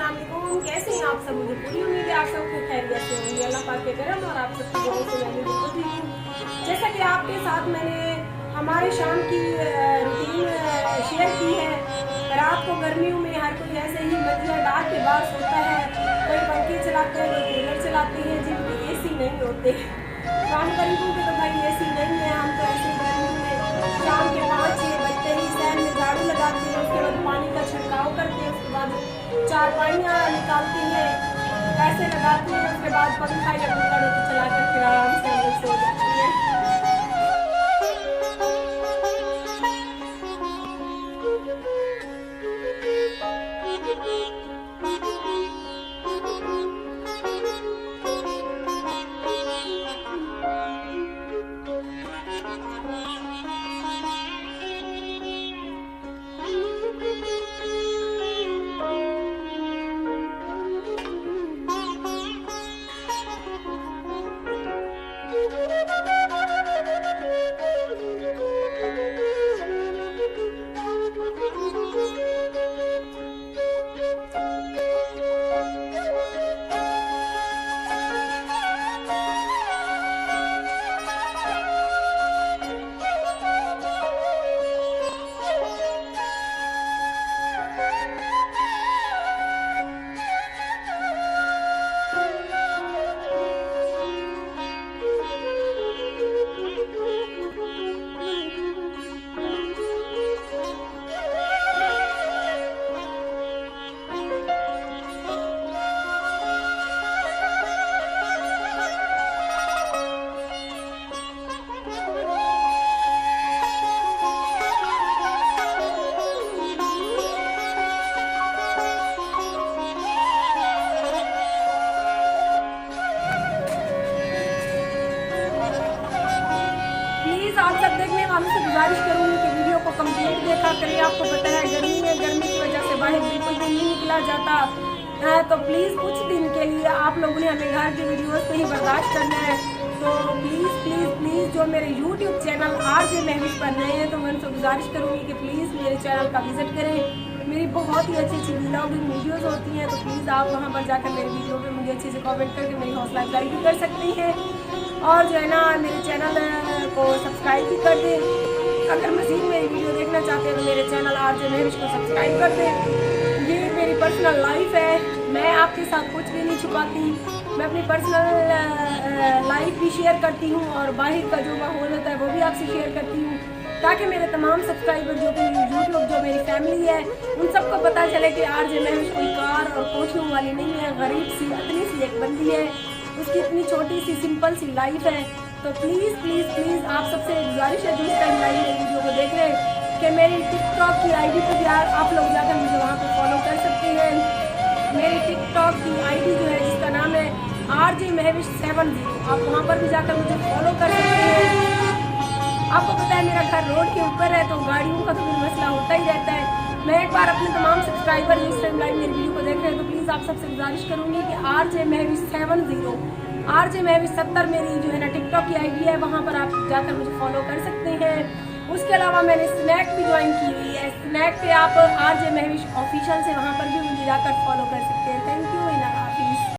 अस्सलाम वालेकुम। कैसे हैं आप सब? मुझे पूरी उम्मीद है आप सब खैरियत से होंगे। अल्लाह पाक के करम और आप सबकी दुआ से मैं भी बिल्कुल ठीक हूँ। जैसा कि आपके साथ मैंने हमारे शाम की रूटीन शेयर की है। रात को गर्मियों में हर कोई ऐसे ही मंजिल डाल के बाहर सोता है। कोई पंखे चलाते हैं, कोई कूलर चलाते हैं, जिनके AC नहीं होते। काम गरीबों के तो भाई AC नहीं है। हम तो ऐसे गर्मियों में शाम के 5-6 बजते ही सहन में झाड़ू लगाते हैं, उसके बाद पानी का छिड़काव करते हैं, उसके बाद चारपाइयाँ निकालती हैं, पैसे लगाती हैं, उसके बाद पंखा या कूलर चला कर फिर आराम से हम लोग सो जाती हैं। आप सब देखने वालों से गुजारिश करूंगी कि वीडियो को कंप्लीट देखा करें। आपको पता है गर्मी है, गर्मी की वजह से बाहर बिल्कुल भी नहीं निकला जाता है, तो प्लीज़ कुछ दिन के लिए आप लोगों ने हमें घर की वीडियोस पे ही बर्दाश्त करना है। तो प्लीज़ प्लीज़ प्लीज़ जो मेरे YouTube चैनल RJ महविश पर नए हैं, तो मैं उनसे गुजारिश करूँगी कि प्लीज़ मेरे चैनल का विजिट करें। मेरी बहुत ही अच्छी अच्छी व्लॉगिंग वीडियोज़ होती हैं, तो प्लीज़ आप वहाँ पर जाकर मेरी वीडियो पर मुझे अच्छे से कॉमेंट करके मेरी हौसला अफजाई भी कर सकती हैं, और जो है ना मेरे चैनल को सब्सक्राइब भी कर दें। अगर मज़ीद मेरी वीडियो देखना चाहते हैं तो मेरे चैनल RJ महविश को सब्सक्राइब कर दें। ये मेरी पर्सनल लाइफ है, मैं आपके साथ कुछ भी नहीं छुपाती। मैं अपनी पर्सनल लाइफ भी शेयर करती हूँ और बाहर का जो माहौल होता है वो भी आपसे शेयर करती हूँ, ताकि मेरे तमाम सब्सक्राइबर जो कि यूट्यूब जो मेरी फैमिली है उन सबको पता चले कि RJ महविश कोई कार और कोठियों वाली नहीं है, गरीब सी अतनी सी एक बंदी है, उसकी इतनी छोटी सी सिंपल सी लाइफ है। तो प्लीज़ प्लीज़ प्लीज़ आप सबसे गुजारिश है जिस टाइम लाइव वीडियो को देख रहे हैं कि मेरी टिकटॉक की ID पर भी आप लोग जाकर मुझे वहाँ पर फॉलो कर सकते हैं। मेरी टिकटॉक की ID जो है जिसका नाम है RJ महविश 70, आप वहाँ पर भी जाकर मुझे फॉलो कर सकते हैं। आपको पता है मेरा घर रोड के ऊपर है, तो गाड़ियों का तो फिर मसला होता ही रहता है। मैं एक बार अपने तमाम सब्सक्राइबर जिस टाइम लाइव मेरी वीडियो को देख रहे हैं, तो प्लीज़ आप सबसे गुजारिश करूँगी कि RJ महविश 70, RJ महविश 70 मेरी जो है ना टिकटॉक की ID है, वहाँ पर आप जाकर मुझे फॉलो कर सकते हैं। उसके अलावा मैंने स्नैक भी ज्वाइन की हुई है, स्नैक पे आप RJ महविश ऑफिशियल से वहाँ पर भी मुझे जाकर फॉलो कर सकते हैं।